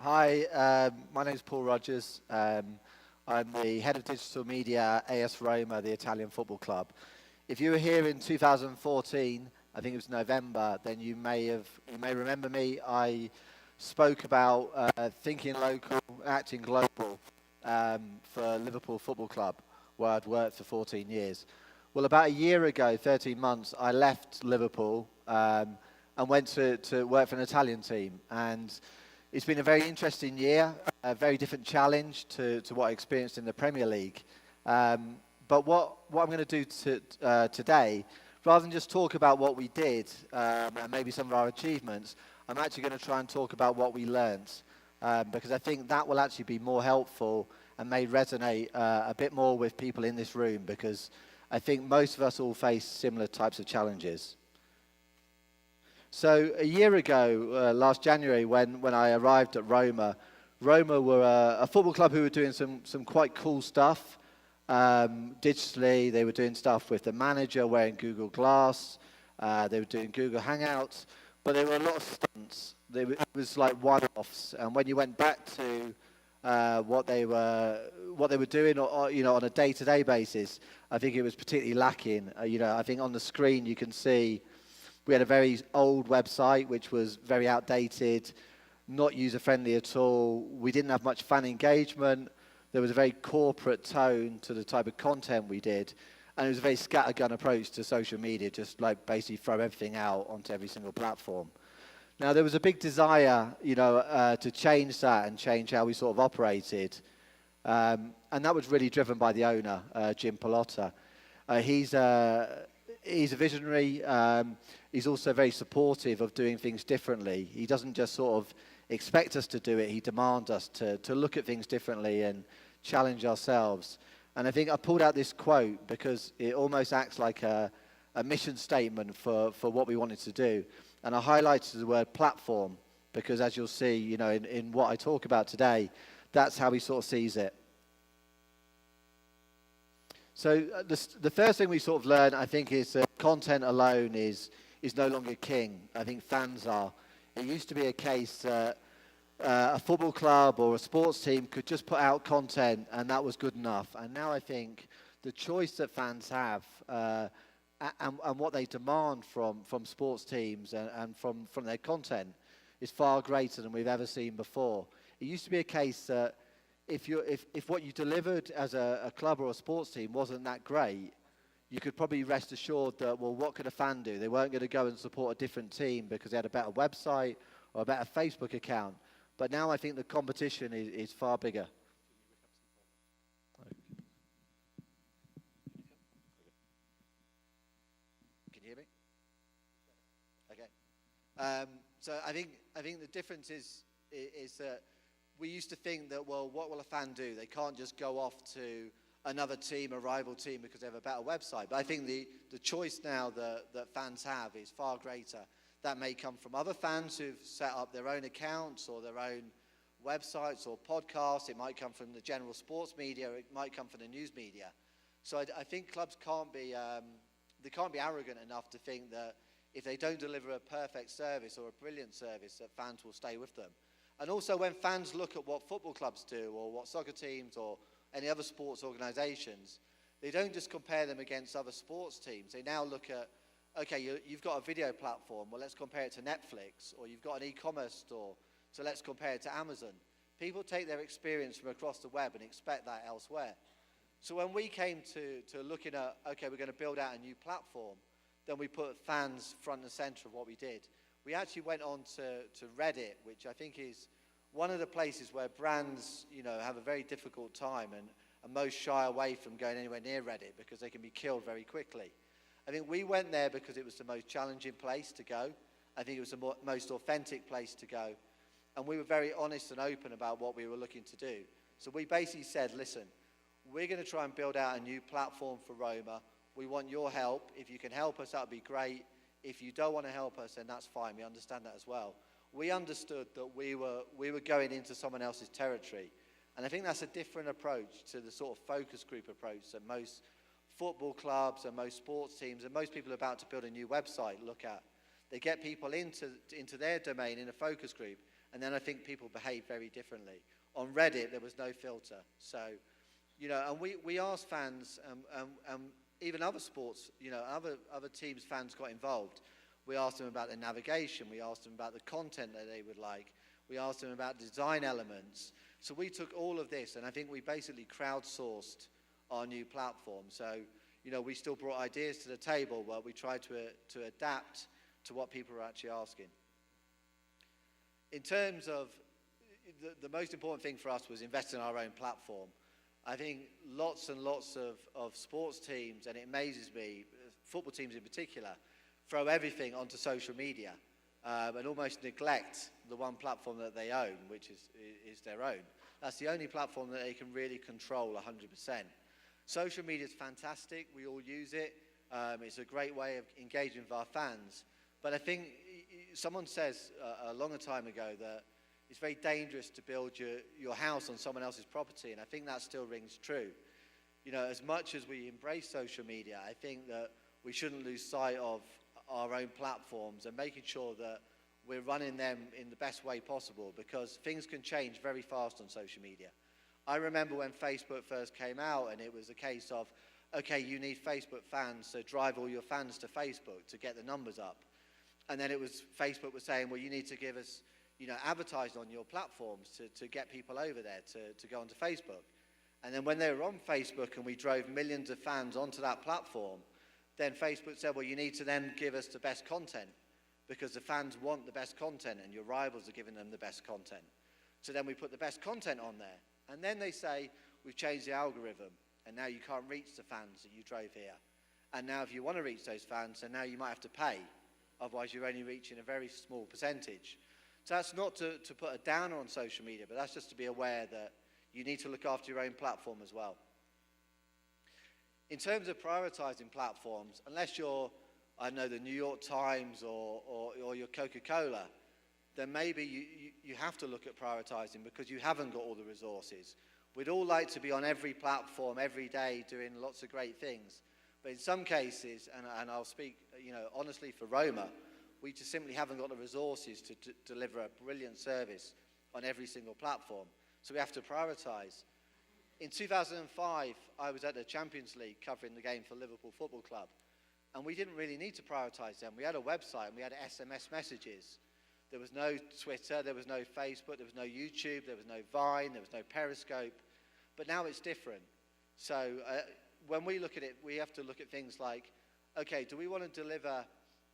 Hi, my name is Paul Rogers. I'm the head of digital media at AS Roma, the Italian football club. If you were here in 2014, I think it was November, then you may remember me. I spoke about thinking local, acting global for Liverpool Football Club, where I'd worked for 14 years. Well, about a year ago, 13 months, I left Liverpool and went to work for an Italian team. And it's been a very interesting year, a very different challenge to what I experienced in the Premier League. But what I'm going to do today, rather than just talk about what we did and maybe some of our achievements, I'm actually going to try and talk about what we learned, because I think that will actually be more helpful and may resonate a bit more with people in this room, because I think most of us all face similar types of challenges. So a year ago, last January, when I arrived at Roma, Roma were a football club who were doing some quite cool stuff. Digitally, they were doing stuff with the manager wearing Google Glass. They were doing Google Hangouts, but there were a lot of stunts. It was like one-offs, and when you went back to what they were doing, or, on a day-to-day basis, I think it was particularly lacking. I think on the screen you can see we had a very old website, which was very outdated, not user-friendly at all. We didn't have much fan engagement. There was a very corporate tone to the type of content we did. And it was a very scattergun approach to social media, just like basically throw everything out onto every single platform. Now, there was a big desire, to change that and change how we sort of operated. And that was really driven by the owner, Jim Pallotta. He's a visionary. He's also very supportive of doing things differently. He doesn't just sort of expect us to do it. He demands us to look at things differently and challenge ourselves. And I think I pulled out this quote because it almost acts like a mission statement for what we wanted to do. And I highlighted the word platform because, as you'll see, in what I talk about today, that's how he sort of sees it. So the first thing we sort of learn, I think, is that content alone is no longer king. I think fans are. It used to be a case that a football club or a sports team could just put out content and that was good enough. And now I think the choice that fans have and what they demand from sports teams and from their content is far greater than we've ever seen before. It used to be a case that if what you delivered as a club or a sports team wasn't that great, you could probably rest assured that, well, what could a fan do? They weren't going to go and support a different team because they had a better website or a better Facebook account. But now I think the competition is far bigger. Can you hear me? Okay. So I think the difference is that we used to think that, well, what will a fan do? They can't just go off to another team, a rival team, because they have a better website. But I think the choice now that fans have is far greater. That may come from other fans who've set up their own accounts or their own websites or podcasts. It might come from the general sports media. It might come from the news media. So I think clubs can't be arrogant enough to think that if they don't deliver a perfect service or a brilliant service, that fans will stay with them. And also when fans look at what football clubs do or what soccer teams or any other sports organisations, they don't just compare them against other sports teams. They now look at, okay, you've got a video platform, well, let's compare it to Netflix, or you've got an e-commerce store, so let's compare it to Amazon. People take their experience from across the web and expect that elsewhere. So when we came to looking at, okay, we're going to build out a new platform, then we put fans front and centre of what we did. We actually went on to Reddit, which I think is one of the places where brands, have a very difficult time and most shy away from going anywhere near Reddit because they can be killed very quickly. I think we went there because it was the most challenging place to go. I think it was the most authentic place to go. And we were very honest and open about what we were looking to do. So we basically said, listen, we're going to try and build out a new platform for Roma. We want your help. If you can help us, that would be great. If you don't want to help us, then that's fine. We understand that as well. We understood that we were going into someone else's territory. And I think that's a different approach to the sort of focus group approach that most football clubs and most sports teams and most people about to build a new website look at. They get people into their domain in a focus group, And then I think people behave very differently. On Reddit, there was no filter. So, and we asked fans, even other sports, other teams' fans got involved. We asked them about the navigation. We asked them about the content that they would like. We asked them about design elements. So we took all of this, and I think we basically crowdsourced our new platform. So, we still brought ideas to the table, but we tried to adapt to what people were actually asking. In terms of, the most important thing for us was invest in our own platform. I think lots and lots of sports teams, and it amazes me, football teams in particular, throw everything onto social media and almost neglect the one platform that they own, which is their own. That's the only platform that they can really control 100%. Social media is fantastic. We all use it. It's a great way of engaging with our fans. But I think someone says a longer time ago that it's very dangerous to build your house on someone else's property, and I think that still rings true. As much as we embrace social media, I think that we shouldn't lose sight of our own platforms and making sure that we're running them in the best way possible, because things can change very fast on social media. I remember when Facebook first came out, and it was a case of, okay, you need Facebook fans, so drive all your fans to Facebook to get the numbers up. And then Facebook was saying, well, you need to give us, advertise on your platforms to get people over there to go onto Facebook. And then when they were on Facebook and we drove millions of fans onto that platform, then Facebook said, well, you need to then give us the best content, because the fans want the best content and your rivals are giving them the best content. So then we put the best content on there. And then they say, we've changed the algorithm, and now you can't reach the fans that you drove here. And now if you want to reach those fans, then now you might have to pay. Otherwise, you're only reaching a very small percentage. So that's not to put a downer on social media, but that's just to be aware that you need to look after your own platform as well. In terms of prioritizing platforms, unless you're, I don't know, the New York Times or your Coca-Cola, then maybe you have to look at prioritizing, because you haven't got all the resources. We'd all like to be on every platform every day doing lots of great things. But in some cases, and I'll speak honestly for Roma, we just simply haven't got the resources to deliver a brilliant service on every single platform. So we have to prioritize. In 2005, I was at the Champions League covering the game for Liverpool Football Club. And we didn't really need to prioritize them. We had a website and we had SMS messages. There was no Twitter, there was no Facebook, there was no YouTube, there was no Vine, there was no Periscope. But now it's different. So when we look at it, we have to look at things like, okay, do we want to deliver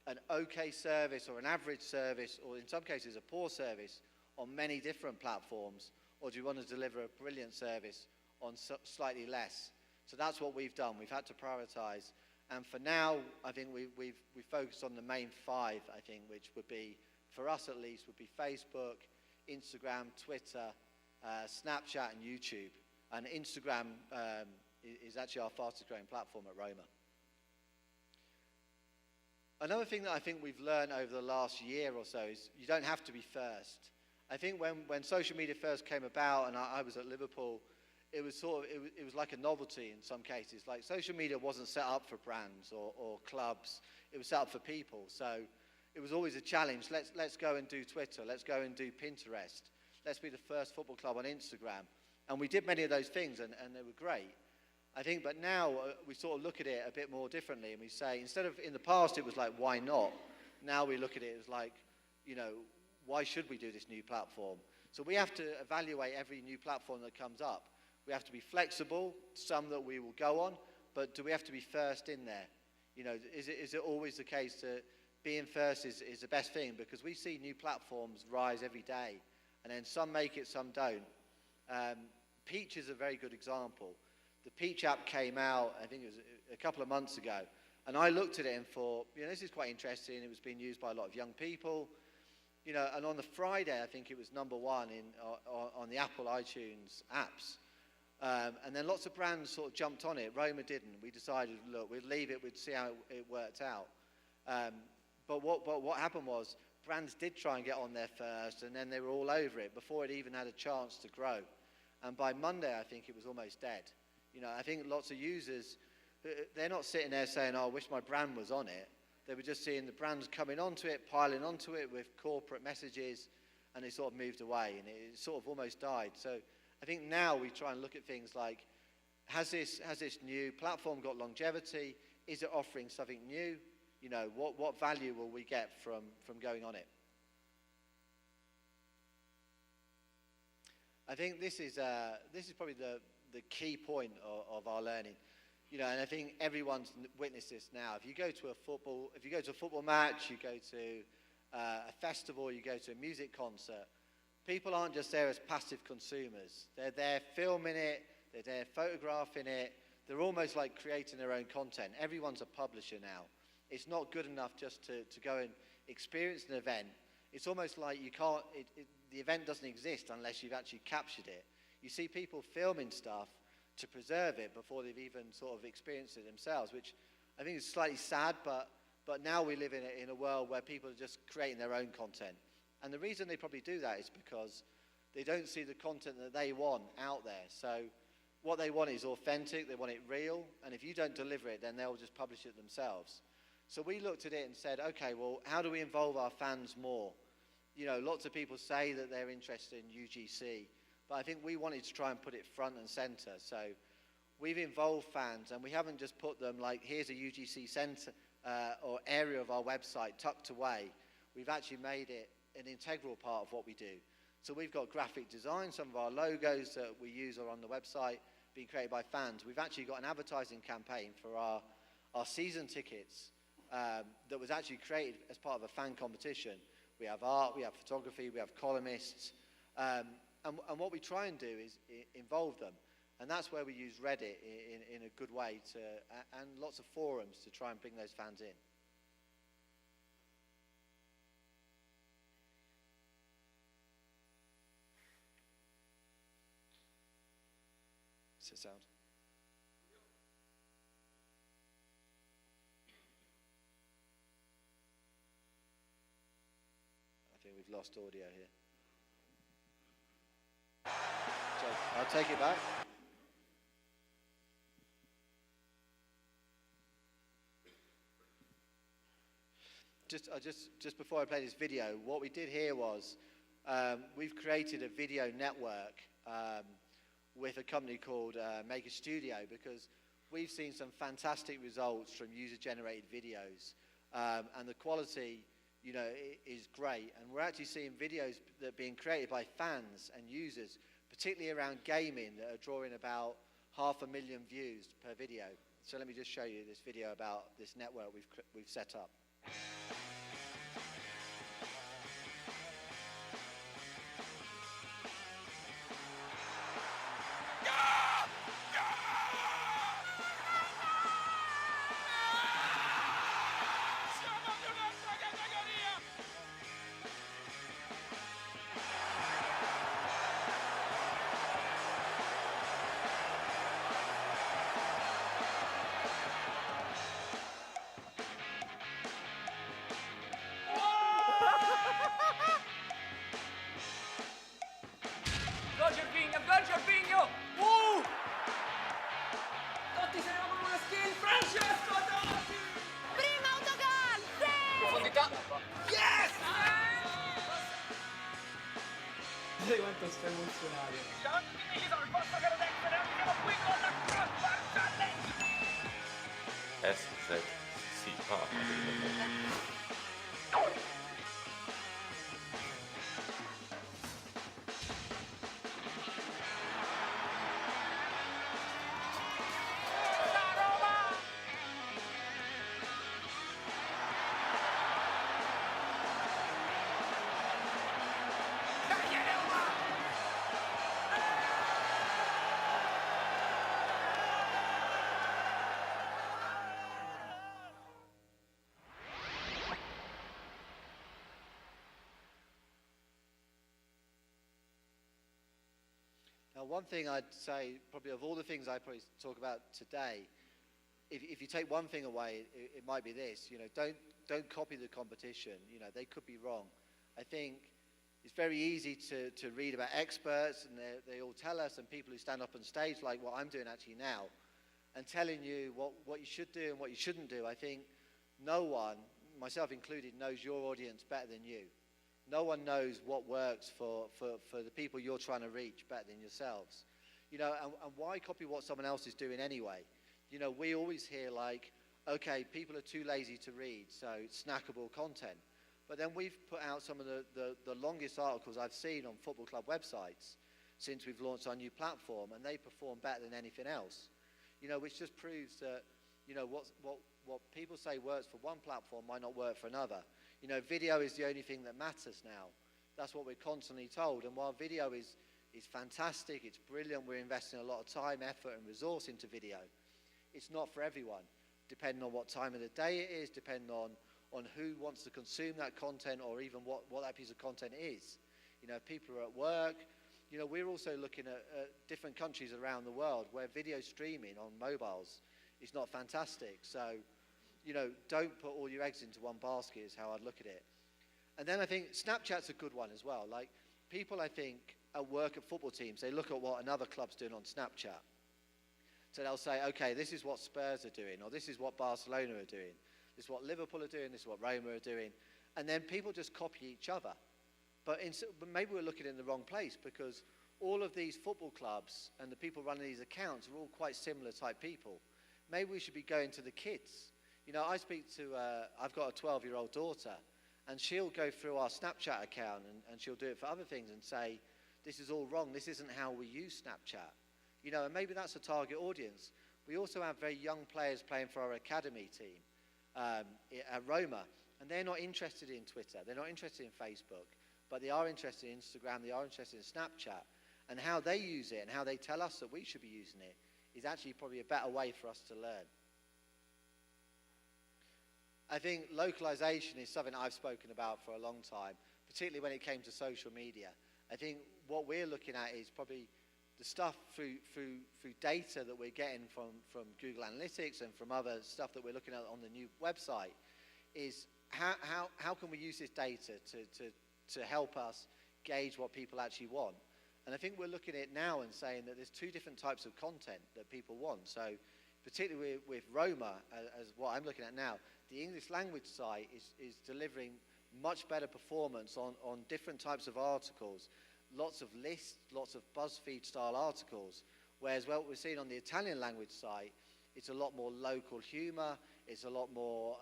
an okay service or an average service, or in some cases a poor service, on many different platforms? Or do we want to deliver a brilliant service on slightly less? So that's what we've done. We've had to prioritize. And for now, I think we've focused on the main 5, I think, which would be, for us at least, would be Facebook, Instagram, Twitter, Snapchat, and YouTube. And Instagram is actually our fastest growing platform at Roma. Another thing that I think we've learned over the last year or so is you don't have to be first. I think when social media first came about, and I was at Liverpool, it was like a novelty in some cases. Like, social media wasn't set up for brands or clubs. It was set up for people. So it was always a challenge. Let's go and do Twitter. Let's go and do Pinterest. Let's be the first football club on Instagram. And we did many of those things, and they were great. I think, but now we sort of look at it a bit more differently, and we say, instead of, in the past it was like, why not? Now we look at it as like, why should we do this new platform? So we have to evaluate every new platform that comes up. We have to be flexible, some that we will go on, but do we have to be first in there? Is it always the case that being first is the best thing? Because we see new platforms rise every day, and then some make it, some don't. Peach is a very good example. The Peach app came out, I think it was a couple of months ago, and I looked at it and thought, this is quite interesting. It was being used by a lot of young people, and on the Friday, I think it was #1 on the Apple iTunes apps. And then lots of brands sort of jumped on it. Roma didn't. We decided, look, we'd leave it, we'd see how it worked out. But what happened was, brands did try and get on there first, and then they were all over it before it even had a chance to grow. And by Monday, I think it was almost dead. I think lots of users, they're not sitting there saying, oh, I wish my brand was on it. They were just seeing the brands coming onto it, piling onto it with corporate messages, and it sort of moved away, and it sort of almost died. So I think now we try and look at things like, has this new platform got longevity? Is it offering something new? You know, what value will we get from going on it? I think this is probably the key point of our learning. You know, and I think everyone's witnessed this now. If you go to a football match, you go to a festival, you go to a music concert, people aren't just there as passive consumers. They're there filming it, they're there photographing it. They're almost like creating their own content. Everyone's a publisher now. It's not good enough just to go and experience an event. It's almost like you can't, the event doesn't exist unless you've actually captured it. You see people filming stuff to preserve it before they've even sort of experienced it themselves, which I think is slightly sad, but now we live in a world where people are just creating their own content. And the reason they probably do that is because they don't see the content that they want out there. So what they want is authentic, they want it real, and if you don't deliver it, then they'll just publish it themselves. So we looked at it and said, okay, well, how do we involve our fans more? You know, lots of people say that they're interested in UGC, but I think we wanted to try and put it front and center. So we've involved fans, and we haven't just put them like, here's a UGC center or area of our website tucked away. We've actually made it an integral part of what we do. So we've got graphic design, some of our logos that we use are on the website, being created by fans. We've actually got an advertising campaign for our season tickets that was actually created as part of a fan competition. We have art, we have photography, we have columnists, and what we try and do is involve them. And that's where we use Reddit in a good way and lots of forums to try and bring those fans in. Does it sound? I think we've lost audio here. So I'll take it back. Just before I play this video, what we did here was we've created a video network with a company called Maker Studio, because we've seen some fantastic results from user-generated videos, and the quality, you know, is great. And we're actually seeing videos that are being created by fans and users, particularly around gaming, that are drawing about 500,000 views per video. So let me just show you this video about this network we've set up. Jorginho! Totti se ne va con una skill, Francesco Totti! Prima autogol! Sì! Profondità! Yes! Vedi quanto sto emozionato! Davanti di me ci sono il posto caro destro, andiamo qui con la crossbar challenge! Sì, parla. Now, one thing I'd say, probably of all the things I probably talk about today, if you take one thing away, it might be this. You know, don't copy the competition. You know, they could be wrong. I think it's very easy to read about experts, and they all tell us, and people who stand up on stage, like what I'm doing actually now, and telling you what you should do and what you shouldn't do. I think no one, myself included, knows your audience better than you. no one knows what works for the people you're trying to reach better than yourselves. You know, and why copy what someone else is doing anyway? You know, we always hear like, okay, people are too lazy to read, so snackable content. But then we've put out some of the longest articles I've seen on football club websites since we've launched our new platform, and they perform better than anything else. You know, which just proves that, you know, what people say works for one platform might not work for another. You know, video is the only thing that matters now. That's what we're constantly told. And while video is fantastic, it's brilliant, we're investing a lot of time, effort and resource into video, it's not for everyone, depending on what time of the day it is, depending on who wants to consume that content, or even what that piece of content is. You know, if people are at work, you know, we're also looking at different countries around the world where video streaming on mobiles is not fantastic. So, you know, don't put all your eggs into one basket is how I'd look at it. And then I think Snapchat's a good one as well. Like, people, I think, at work at football teams, they look at what another club's doing on Snapchat. So they'll say, okay, this is what Spurs are doing, or this is what Barcelona are doing, this is what Liverpool are doing, this is what Roma are doing. And then people just copy each other. But maybe we're looking in the wrong place, because all of these football clubs and the people running these accounts are all quite similar type people. Maybe we should be going to the kids. You know, I've got a 12-year-old daughter, and she'll go through our Snapchat account and she'll do it for other things and say, this is all wrong, this isn't how we use Snapchat. You know, and maybe that's a target audience. We also have very young players playing for our academy team at Roma, and they're not interested in Twitter, they're not interested in Facebook, but they are interested in Instagram, they are interested in Snapchat, and how they use it and how they tell us that we should be using it is actually probably a better way for us to learn. I think localization is something I've spoken about for a long time, particularly when it came to social media. I think what we're looking at is probably the stuff through data that we're getting from Google Analytics and from other stuff that we're looking at on the new website, is how can we use this data to help us gauge what people actually want. And I think we're looking at it now and saying that there's two different types of content that people want. So particularly with Roma, as what I'm looking at now, the English language site is delivering much better performance on different types of articles, lots of lists, lots of BuzzFeed style articles, whereas what we're seeing on the Italian language site, it's a lot more local humor, it's a lot more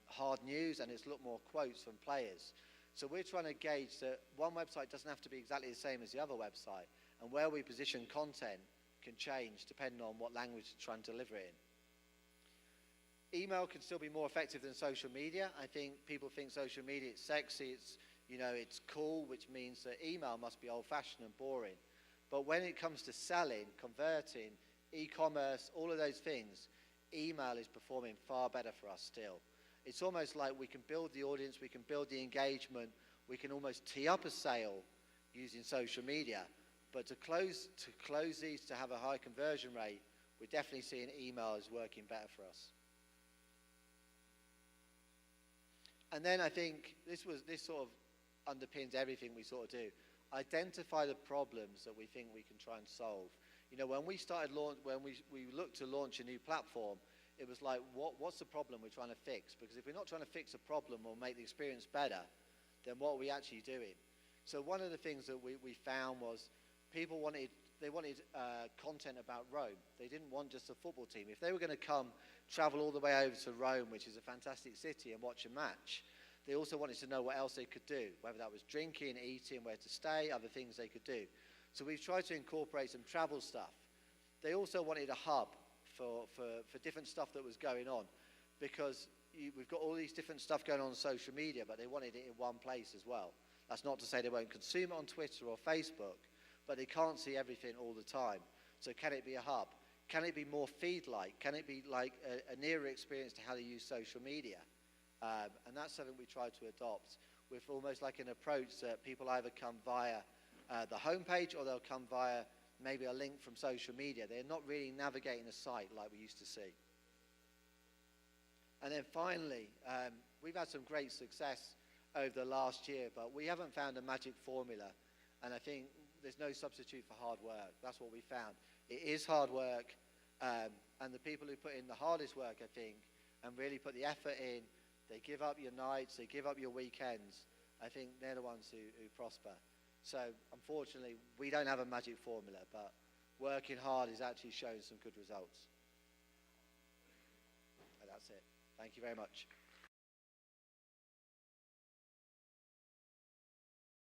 hard news, and it's a lot more quotes from players. So we're trying to gauge that one website doesn't have to be exactly the same as the other website, and where we position content can change depending on what language you're trying to deliver it in. Email can still be more effective than social media. I think people think social media is sexy, it's cool, which means that email must be old-fashioned and boring. But when it comes to selling, converting, e-commerce, all of those things, email is performing far better for us still. It's almost like we can build the audience, we can build the engagement, we can almost tee up a sale using social media. But to close these, to have a high conversion rate, we're definitely seeing email is working better for us. And then I think this sort of underpins everything we sort of do. Identify the problems that we think we can try and solve. You know, when we looked to launch a new platform, it was like, what's the problem we're trying to fix? Because if we're not trying to fix a problem or make the experience better, then what are we actually doing? So one of the things that we found was people wanted content about Rome. They didn't want just a football team. If they were going to travel all the way over to Rome, which is a fantastic city, and watch a match, they also wanted to know what else they could do, whether that was drinking, eating, where to stay, other things they could do. So we've tried to incorporate some travel stuff. They also wanted a hub for different stuff that was going on, because we've got all these different stuff going on social media, but they wanted it in one place as well. That's not to say they won't consume it on Twitter or Facebook, but they can't see everything all the time. So can it be a hub? Can it be more feed-like? Can it be like a nearer experience to how to use social media? And that's something we try to adopt with almost like an approach that people either come via the homepage, or they'll come via maybe a link from social media. They're not really navigating a site like we used to see. And then finally, we've had some great success over the last year, but we haven't found a magic formula. And I think there's no substitute for hard work. That's what we found. It is hard work, and the people who put in the hardest work, I think, and really put the effort in, they give up your nights, they give up your weekends, I think they're the ones who prosper. So unfortunately, we don't have a magic formula, but working hard is actually showing some good results. And that's it. Thank you very much.